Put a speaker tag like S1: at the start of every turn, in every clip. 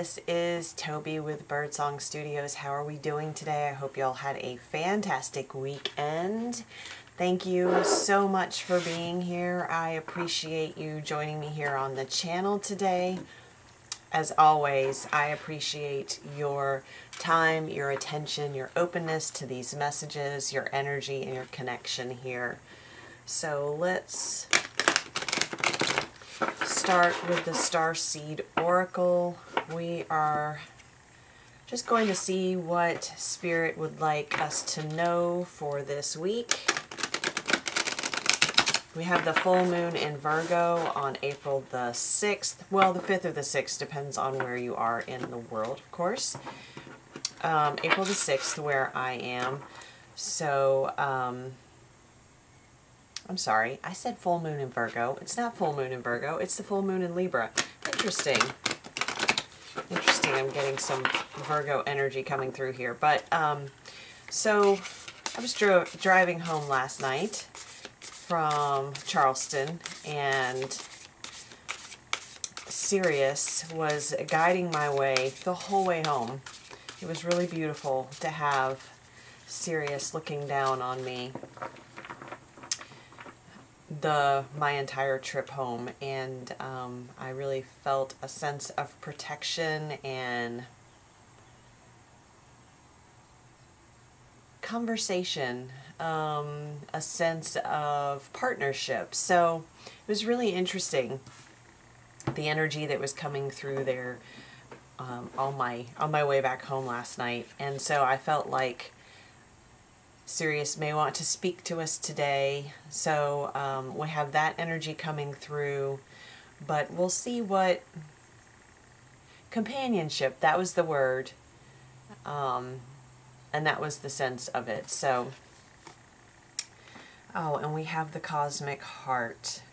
S1: this is Toby with Birdsong Studios. How are we doing today? I hope y'all had a fantastic weekend. Thank you so much for being here. I appreciate you joining me here on the channel today. As always, I appreciate your time, your attention, your openness to these messages, your energy, and your connection here. So let's start with the Starseed Oracle. We are just going to see what Spirit would like us to know for this week. We have the full moon in Virgo on April the 6th. Well, the 5th or the 6th, depends on where you are in the world, of course. April the 6th, where I am. So, I'm sorry, I said full moon in Virgo. It's not full moon in Virgo, it's the full moon in Libra. Interesting. Interesting, I'm getting some Virgo energy coming through here. But, so, I was driving home last night from Charleston, and Sirius was guiding my way the whole way home. It was really beautiful to have Sirius looking down on me my entire trip home, and I really felt a sense of protection and conversation, a sense of partnership. So it was really interesting, the energy that was coming through there on my way back home last night. And so I felt like Sirius may want to speak to us today. So we have that energy coming through, but we'll see what companionship, that was the word, and that was the sense of it. So, oh, and we have the cosmic heart.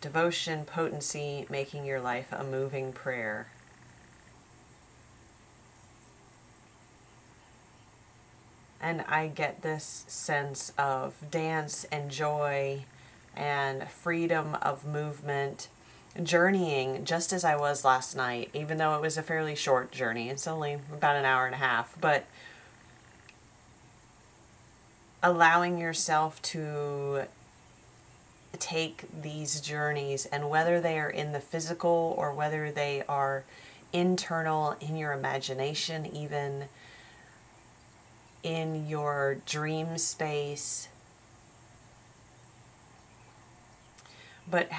S1: Devotion, potency, making your life a moving prayer. And I get this sense of dance and joy and freedom of movement, journeying just as I was last night, even though it was a fairly short journey. It's only about an hour and a half, but allowing yourself to take these journeys, and whether they are in the physical or whether they are internal in your imagination, even in your dream space, but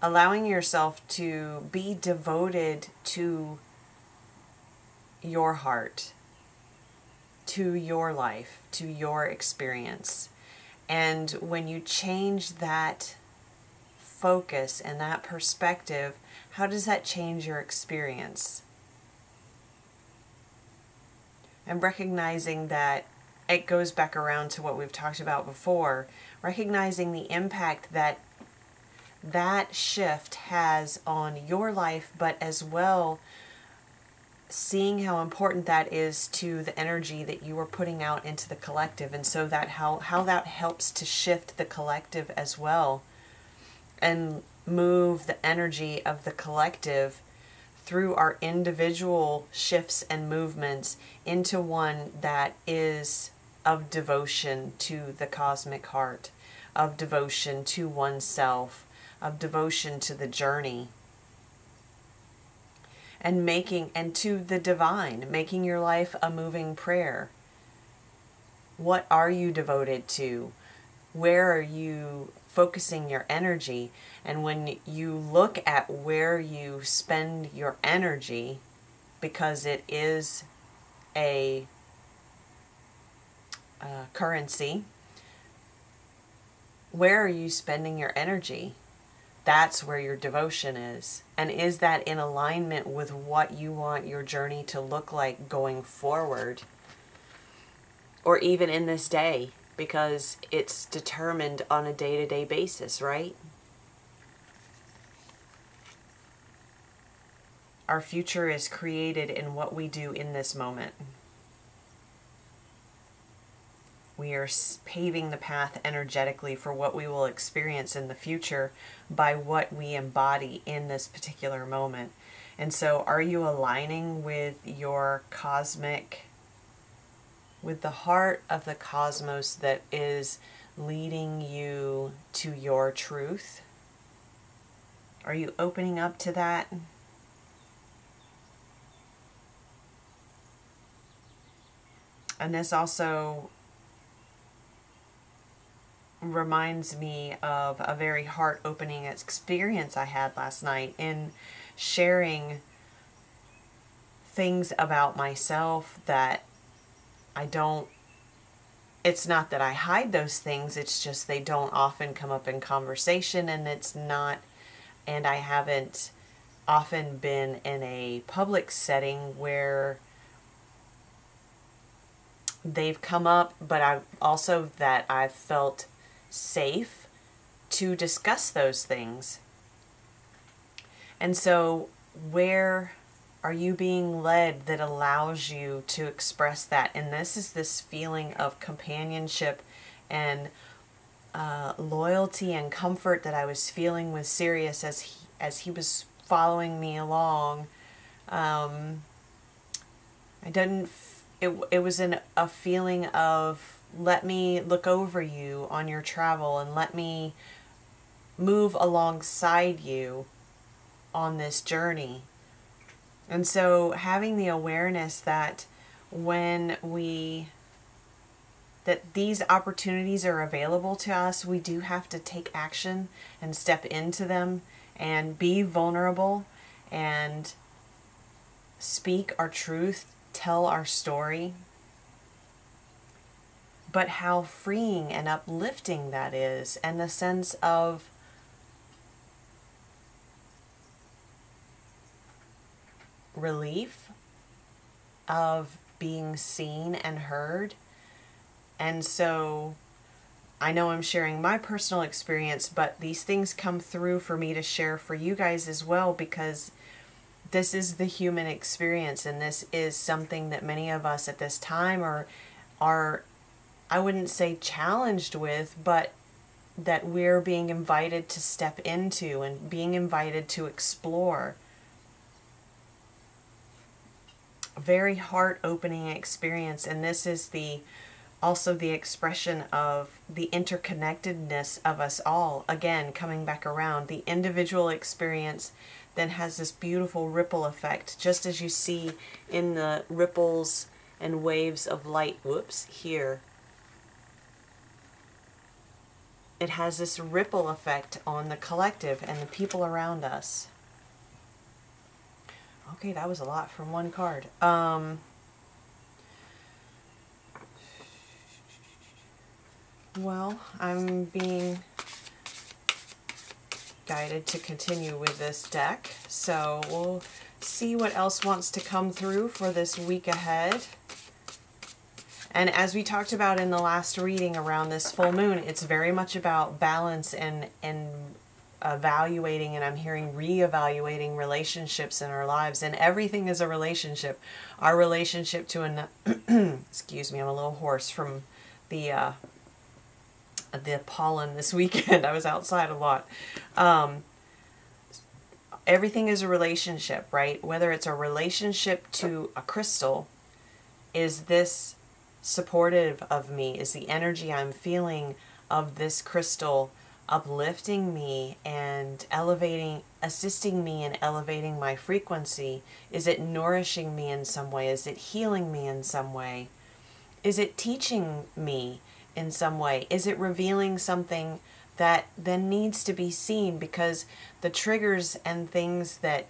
S1: allowing yourself to be devoted to your heart, to your life, to your experience. And when you change that focus and that perspective, how does that change your experience? And recognizing that it goes back around to what we've talked about before, recognizing the impact that that shift has on your life, but as well seeing how important that is to the energy that you are putting out into the collective, and so that how that helps to shift the collective as well, and move the energy of the collective through our individual shifts and movements into one that is of devotion to the cosmic heart, of devotion to oneself, of devotion to the journey, and to the divine, making your life a moving prayer. What are you devoted to? Where are you focusing your energy? And when you look at where you spend your energy, because it is a currency, where are you spending your energy? That's where your devotion is. And is that in alignment with what you want your journey to look like going forward? Or even in this day, because it's determined on a day-to-day basis, right? Our future is created in what we do in this moment. We are paving the path energetically for what we will experience in the future by what we embody in this particular moment. And so are you aligning with your cosmic, with the heart of the cosmos that is leading you to your truth? Are you opening up to that? And this also reminds me of a very heart-opening experience I had last night in sharing things about myself that I don't, it's not that I hide those things, it's just they don't often come up in conversation, and I haven't often been in a public setting where they've come up, but I've felt safe to discuss those things. And so where are you being led that allows you to express that? And this is this feeling of companionship and loyalty and comfort that I was feeling with Sirius as he was following me along. It was a feeling of, let me look over you on your travel and let me move alongside you on this journey. And so having the awareness that that these opportunities are available to us, we do have to take action and step into them and be vulnerable and speak our truth, tell our story. But how freeing and uplifting that is, and the sense of relief, of being seen and heard. And so I know I'm sharing my personal experience, but these things come through for me to share for you guys as well, because this is the human experience, and this is something that many of us at this time are I wouldn't say challenged with, but that we're being invited to step into and being invited to explore. A very heart-opening experience, and this is also the expression of the interconnectedness of us all. Again, coming back around, the individual experience then has this beautiful ripple effect, just as you see in the ripples and waves of light. Whoops, here. It has this ripple effect on the collective and the people around us. Okay, that was a lot from one card. Well, I'm being guided to continue with this deck, so we'll see what else wants to come through for this week ahead. And as we talked about in the last reading around this full moon, it's very much about balance and evaluating, and I'm hearing reevaluating relationships in our lives. And everything is a relationship. Our relationship to excuse me, I'm a little hoarse from the pollen this weekend. I was outside a lot. Everything is a relationship, right? Whether it's a relationship to a crystal, is this supportive of me? Is the energy I'm feeling of this crystal uplifting me and assisting me in elevating my frequency? Is it nourishing me in some way? Is it healing me in some way? Is it teaching me in some way? Is it revealing something that then needs to be seen? Because the triggers and things that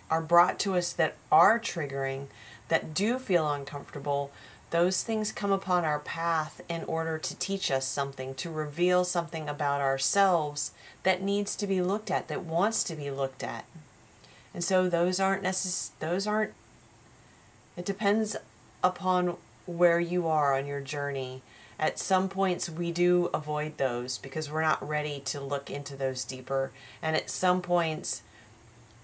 S1: are brought to us that are triggering, that do feel uncomfortable, those things come upon our path in order to teach us something, to reveal something about ourselves that needs to be looked at, that wants to be looked at. And so it depends upon where you are on your journey. At some points we do avoid those because we're not ready to look into those deeper. And at some points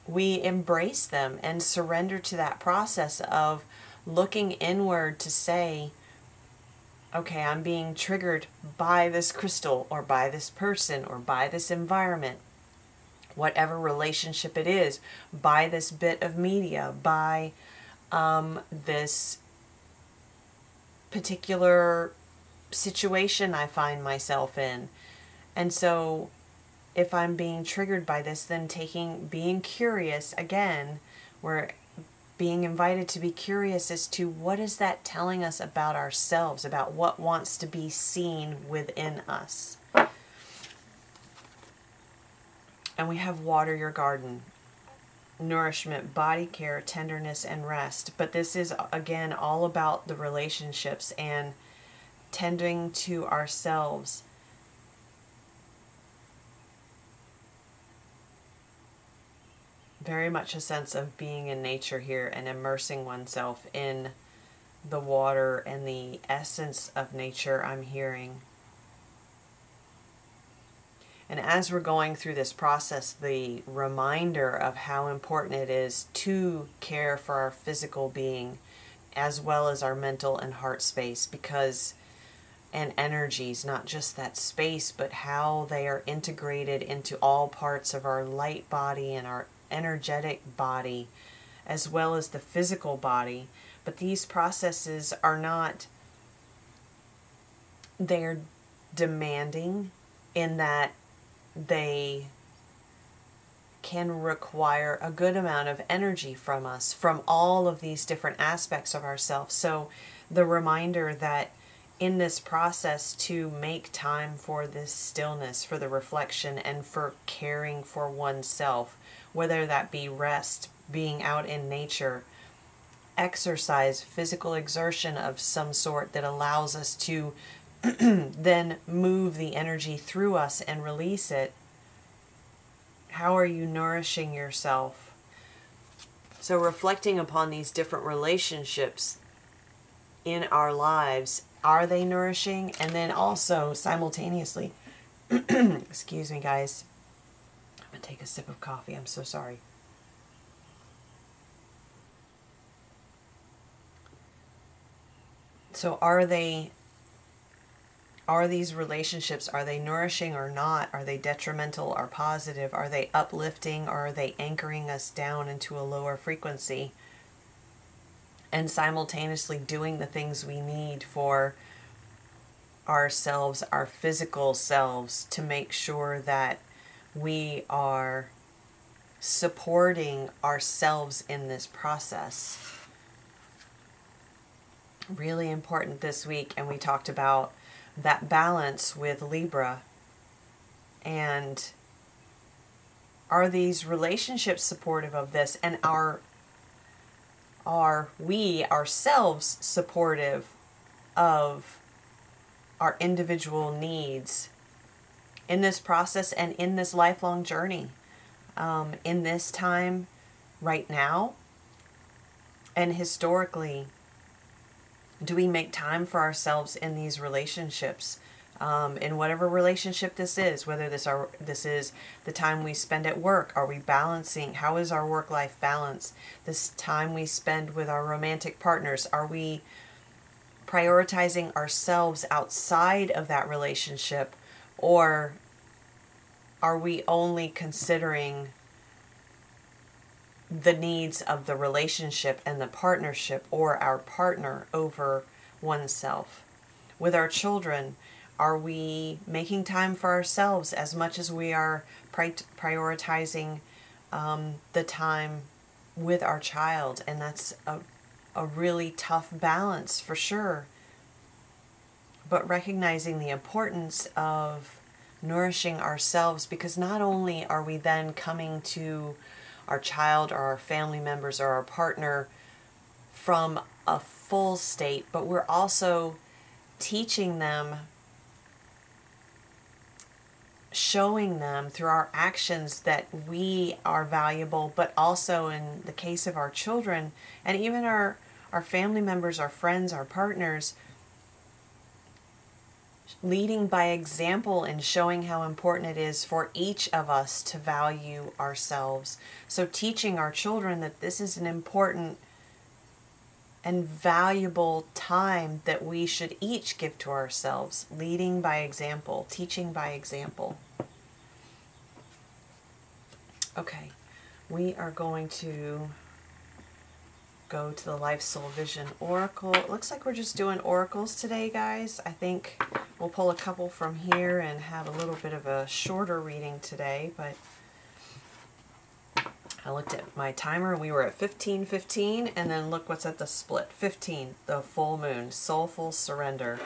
S1: we embrace them and surrender to that process of looking inward to say, okay, I'm being triggered by this crystal or by this person or by this environment. whatever relationship it is, by this bit of media, by this particular situation I find myself in. And so if I'm being triggered by this, then being curious again, we're being invited to be curious as to what is that telling us about ourselves, about what wants to be seen within us. And we have water your garden, nourishment, body care, tenderness, and rest. But this is, again, all about the relationships and tending to ourselves. Very much a sense of being in nature here and immersing oneself in the water and the essence of nature I'm hearing. And as we're going through this process, the reminder of how important it is to care for our physical being as well as our mental and heart space, because and energies, not just that space, but how they are integrated into all parts of our light body and our energetic body, as well as the physical body. But these processes are not, they're demanding in that they can require a good amount of energy from us, from all of these different aspects of ourselves. So the reminder that in this process to make time for this stillness, for the reflection, and for caring for oneself, whether that be rest, being out in nature, exercise, physical exertion of some sort that allows us to then move the energy through us and release it. How are you nourishing yourself? So reflecting upon these different relationships in our lives, are they nourishing? And then also simultaneously, excuse me guys, I'm going to take a sip of coffee, I'm so sorry. So are these relationships, are they nourishing or not? Are they detrimental or positive? Are they uplifting or are they anchoring us down into a lower frequency? And simultaneously doing the things we need for ourselves, our physical selves, to make sure that we are supporting ourselves in this process. Really important this week, and we talked about that balance with Libra. And are these relationships supportive of this? And are we ourselves supportive of our individual needs in this process and in this lifelong journey, in this time right now and historically? Do we make time for ourselves in these relationships? In whatever relationship this is, whether this is the time we spend at work, are we balancing? How is our work-life balance? This time we spend with our romantic partners, are we prioritizing ourselves outside of that relationship, or are we only considering the needs of the relationship and the partnership, or our partner, over oneself? With our children, are we making time for ourselves as much as we are prioritizing the time with our child? And that's a really tough balance for sure. But recognizing the importance of nourishing ourselves, because not only are we then coming to our child or our family members or our partner from a full state, but we're also teaching them, showing them through our actions that we are valuable, but also in the case of our children and even our family members, our friends, our partners, leading by example and showing how important it is for each of us to value ourselves. So teaching our children that this is an important and valuable time that we should each give to ourselves, leading by example, teaching by example. Okay, we are going to go to the Life Soul Vision Oracle. It looks like we're just doing oracles today, guys. I think we'll pull a couple from here and have a little bit of a shorter reading today, but I looked at my timer. We were at 15:15, and then look what's at the split. 15, the full moon, soulful surrender.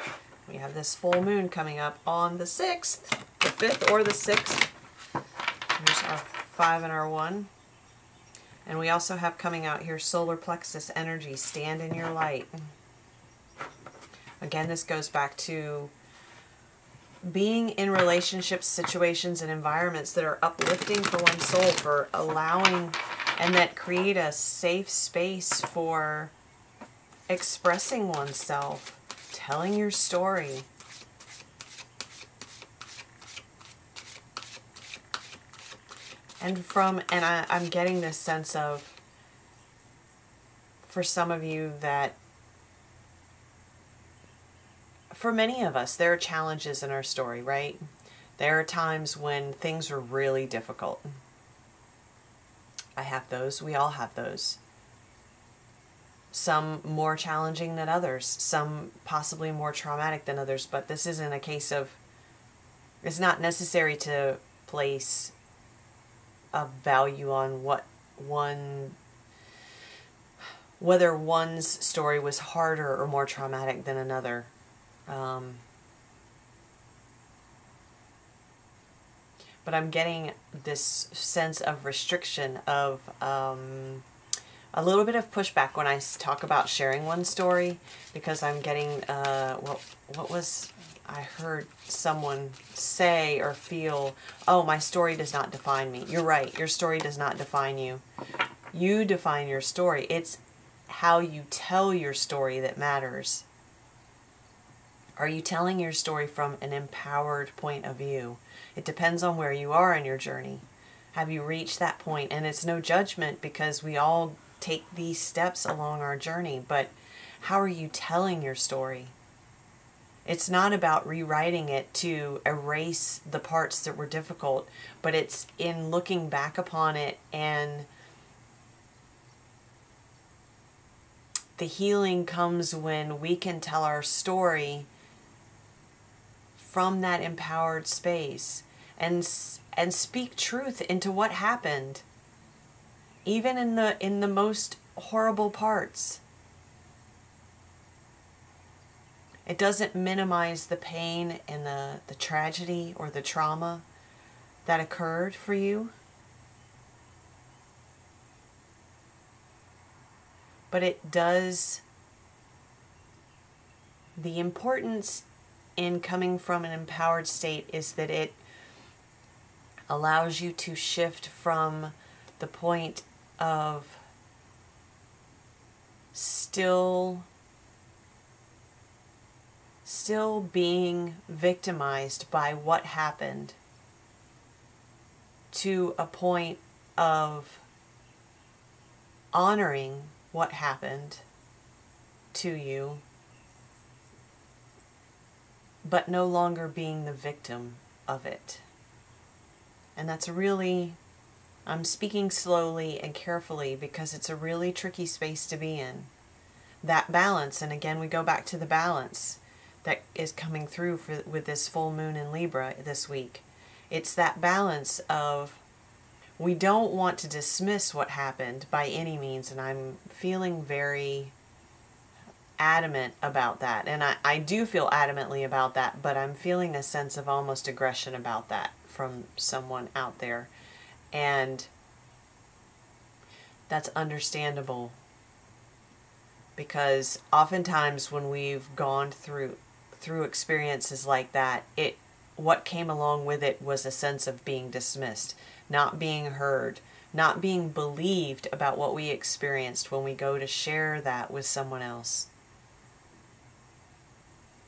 S1: We have this full moon coming up on the 6th, the 5th or the 6th. Here's our 5 and our 1. And we also have coming out here solar plexus energy, stand in your light. Again, this goes back to being in relationships, situations, and environments that are uplifting for one's soul, for allowing, and that create a safe space for expressing oneself, telling your story. And I'm getting this sense of, for some of you, that for many of us, there are challenges in our story, right? There are times when things are really difficult. I have those. We all have those. Some more challenging than others. Some possibly more traumatic than others. But this isn't a case of, it's not necessary to place a value on whether one's story was harder or more traumatic than another. But I'm getting this sense of restriction, of a little bit of pushback when I talk about sharing one story, because I'm getting, what was, I heard someone say or feel, oh, my story does not define me. You're right, your story does not define you. You define your story. It's how you tell your story that matters. Are you telling your story from an empowered point of view? It depends on where you are in your journey. Have you reached that point? And it's no judgment, because we all take these steps along our journey, but how are you telling your story? It's not about rewriting it to erase the parts that were difficult, but it's in looking back upon it, and the healing comes when we can tell our story from that empowered space and speak truth into what happened, even in the most horrible parts. It doesn't minimize the pain and the tragedy or the trauma that occurred for you, but it does. The importance in coming from an empowered state is that it allows you to shift from the point of still being victimized by what happened, to a point of honoring what happened to you, but no longer being the victim of it. And that's really, I'm speaking slowly and carefully because it's a really tricky space to be in. That balance, and again we go back to the balance that is coming through with this full moon in Libra this week. It's that balance of, we don't want to dismiss what happened by any means, and I'm feeling very adamant about that. And I do feel adamantly about that, but I'm feeling a sense of almost aggression about that from someone out there. And that's understandable, because oftentimes when we've gone through experiences like that, what came along with it was a sense of being dismissed, not being heard, not being believed about what we experienced when we go to share that with someone else.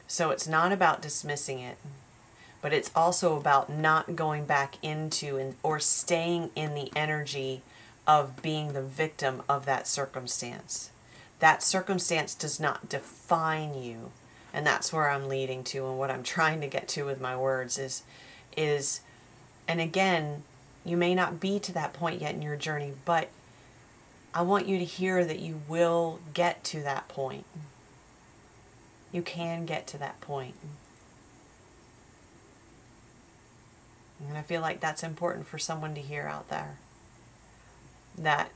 S1: So it's not about dismissing it, but it's also about not going back into or staying in the energy of being the victim of that circumstance. That circumstance does not define you. And that's where I'm leading to, and what I'm trying to get to with my words is, and again, You may not be to that point yet in your journey, but I want you to hear that you will get to that point. You can get to that point. And I feel like that's important for someone to hear out there. That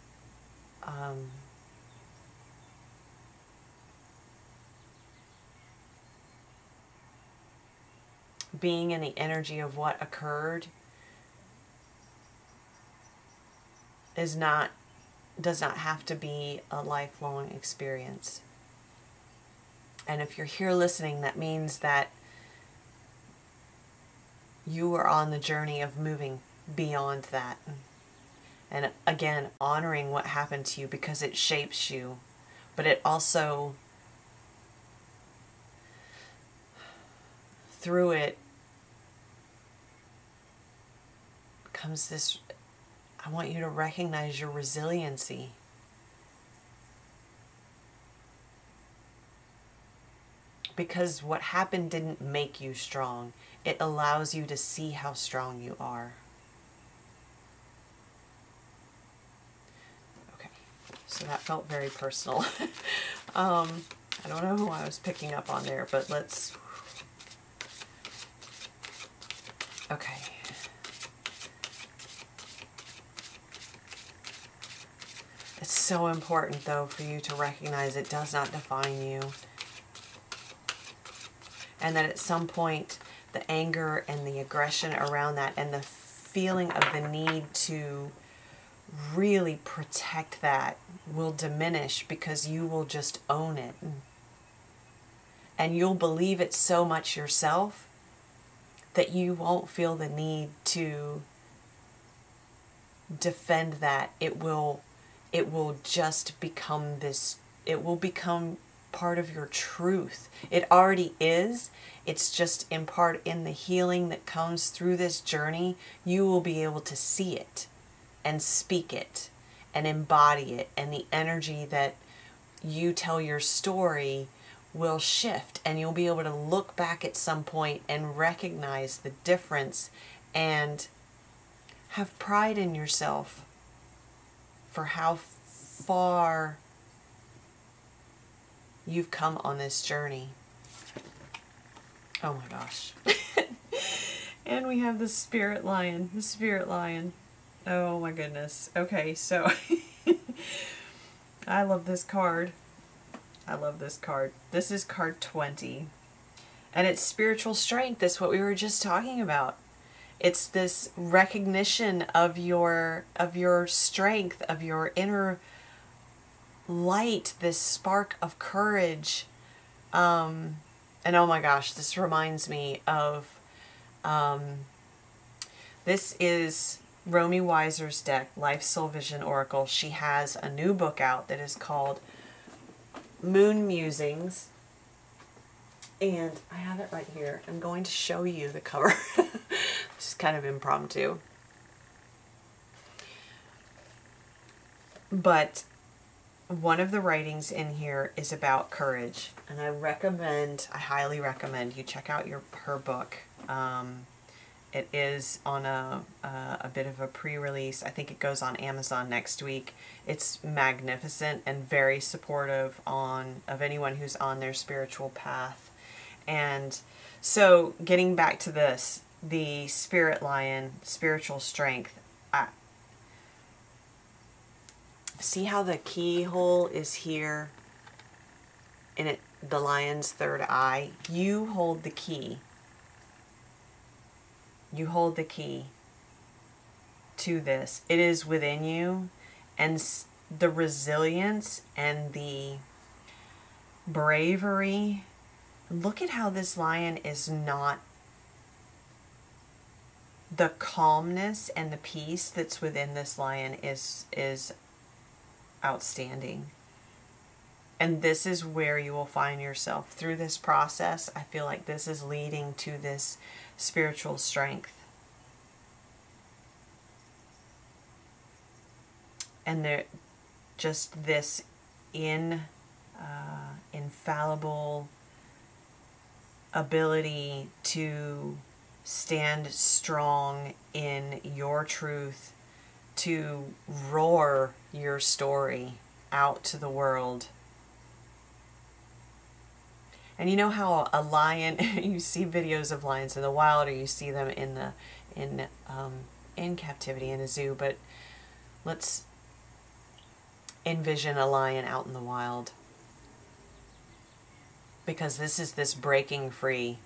S1: being in the energy of what occurred does not have to be a lifelong experience. And if you're here listening, that means that you are on the journey of moving beyond that. And again, honoring what happened to you because it shapes you. But it also, through it, comes this, I want you to recognize your resiliency. Because what happened didn't make you strong. It allows you to see how strong you are. Okay, so that felt very personal. I don't know who I was picking up on there, but let's... Okay. It's so important, though, for you to recognize it does not define you. And that at some point, the anger and the aggression around that and the feeling of the need to really protect that will diminish because you will just own it. And you'll believe it so much yourself that you won't feel the need to defend that. It will just become this, it will become part of your truth. It already is. It's just in part in the healing that comes through this journey, you will be able to see it and speak it and embody it, and the energy that you tell your story will shift, and you'll be able to look back at some point and recognize the difference and have pride in yourself for how far you've come on this journey. Oh my gosh. And we have the spirit lion. The spirit lion. Oh my goodness. Okay, so I love this card. I love this card. This is card 20. And it's spiritual strength. That's what we were just talking about. It's this recognition of your strength, of your inner light, this spark of courage. And oh my gosh, this reminds me of, this is Romy Wyser's deck, Life Soul Vision Oracle. She has a new book out that is called Moon Musings. And I have it right here. I'm going to show you the cover. This is kind of impromptu. But one of the writings in here is about courage. And I highly recommend you check out her book. It is on a bit of a pre-release. I think it goes on Amazon next week. It's magnificent and very supportive of anyone who's on their spiritual path. And so getting back to this, the spirit lion, spiritual strength. See how the keyhole is here in the lion's third eye? You hold the key. You hold the key to this. It is within you, and the resilience and the bravery. Look at how this lion is not, the calmness and the peace that's within this lion is outstanding. And this is where you will find yourself through this process. I feel like this is leading to this spiritual strength. And there, just this infallible ability to stand strong in your truth, to roar your story out to the world. And you know how a lion, you see videos of lions in the wild, or you see them in captivity in a zoo, but let's envision a lion out in the wild. Because this is this breaking free.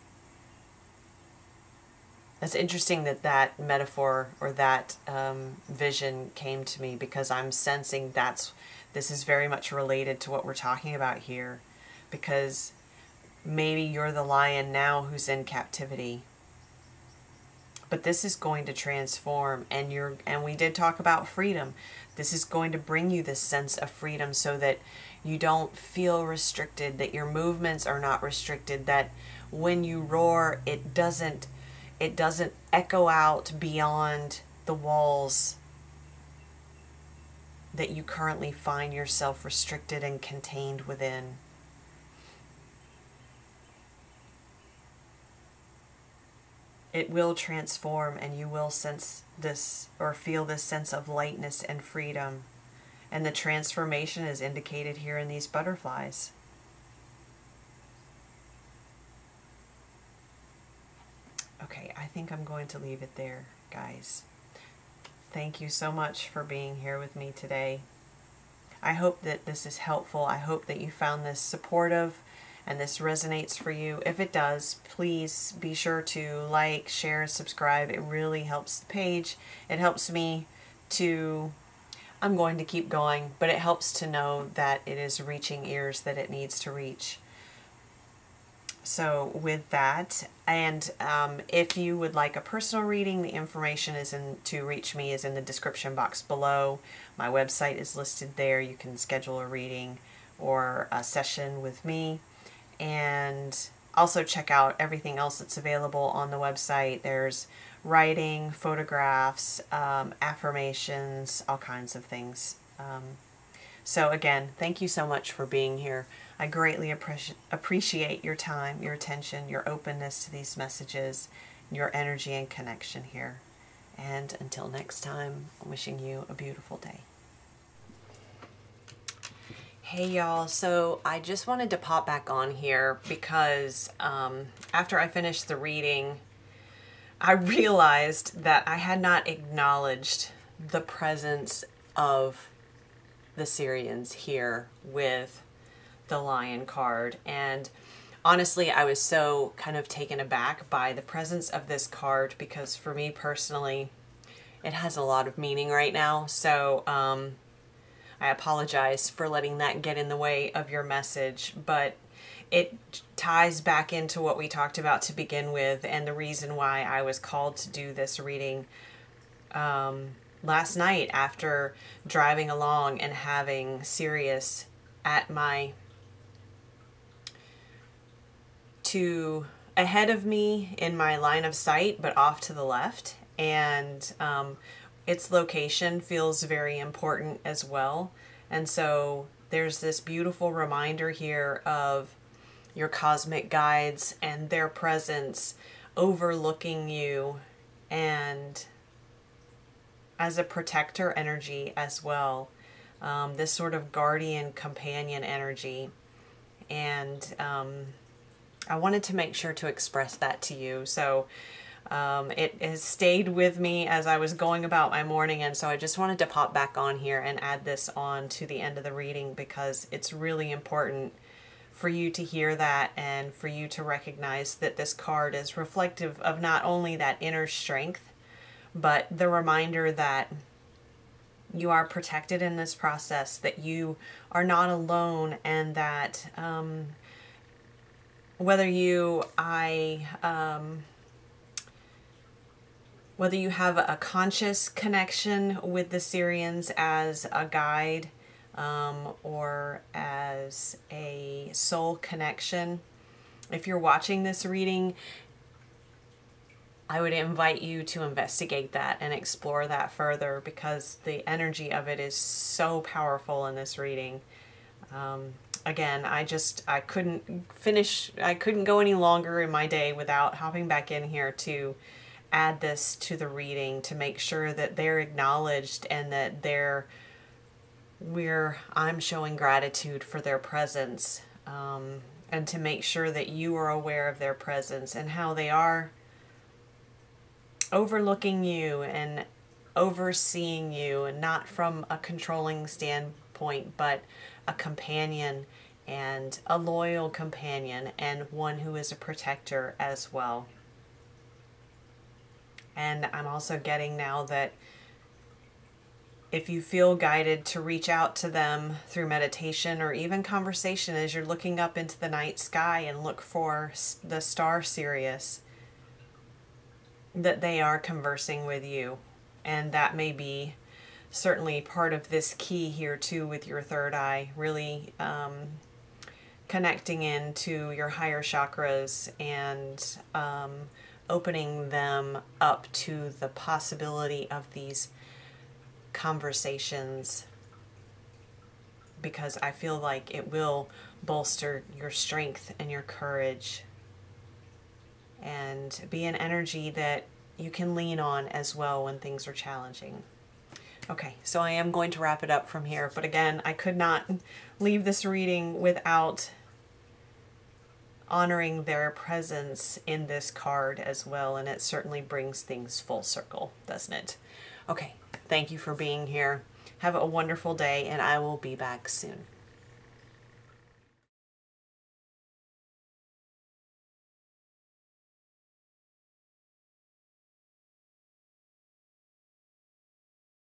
S1: It's interesting that that metaphor or that vision came to me, because I'm sensing this is very much related to what we're talking about here. Because maybe you're the lion now who's in captivity, but this is going to transform, and we did talk about freedom. This is going to bring you this sense of freedom, so that you don't feel restricted, that your movements are not restricted, that when you roar, it doesn't echo out beyond the walls that you currently find yourself restricted and contained within. It will transform, and you will sense this, or feel this sense of lightness and freedom. And the transformation is indicated here in these butterflies. Okay, I think I'm going to leave it there, guys. Thank you so much for being here with me today. I hope that this is helpful. I hope that you found this supportive and this resonates for you. If it does, please be sure to like, share, subscribe. It really helps the page. It helps me to, I'm going to keep going, but it helps to know that it is reaching ears that it needs to reach. So with that, and if you would like a personal reading, the information to reach me is in the description box below. My website is listed there. You can schedule a reading or a session with me. And also check out everything else that's available on the website. There's writing, photographs, affirmations, all kinds of things. So again, thank you so much for being here. I greatly appreciate your time, your attention, your openness to these messages, your energy and connection here. And until next time, I'm wishing you a beautiful day. Hey y'all, so I just wanted to pop back on here because after I finished the reading, I realized that I had not acknowledged the presence of the Sirians here with the Lion card. And honestly, I was so kind of taken aback by the presence of this card, because for me personally, it has a lot of meaning right now. So I apologize for letting that get in the way of your message, but it ties back into what we talked about to begin with, and the reason why I was called to do this reading last night after driving along and having Sirius at ahead of me in my line of sight, but off to the left, and its location feels very important as well. And so there's this beautiful reminder here of your cosmic guides and their presence overlooking you, and as a protector energy as well, this sort of guardian companion energy. And I wanted to make sure to express that to you. So it has stayed with me as I was going about my morning, and so I just wanted to pop back on here and add this on to the end of the reading, because it's really important for you to hear that, and for you to recognize that this card is reflective of not only that inner strength, but the reminder that you are protected in this process, that you are not alone, and that whether you have a conscious connection with the Sirians as a guide, or as a soul connection, if you're watching this reading, I would invite you to investigate that and explore that further, because the energy of it is so powerful in this reading. again, I couldn't go any longer in my day without hopping back in here to add this to the reading, to make sure that they're acknowledged and that I'm showing gratitude for their presence, and to make sure that you are aware of their presence and how they are overlooking you and overseeing you, and not from a controlling standpoint, but a companion, and a loyal companion, and one who is a protector as well. And I'm also getting now that if you feel guided to reach out to them through meditation or even conversation as you're looking up into the night sky and look for the star Sirius, that they are conversing with you. And that may be certainly part of this key here too with your third eye, really connecting into your higher chakras and opening them up to the possibility of these conversations, because I feel like it will bolster your strength and your courage and be an energy that you can lean on as well when things are challenging. Okay, so I am going to wrap it up from here, but again, I could not leave this reading without honoring their presence in this card as well, and it certainly brings things full circle, doesn't it? Okay, thank you for being here. Have a wonderful day, and I will be back soon.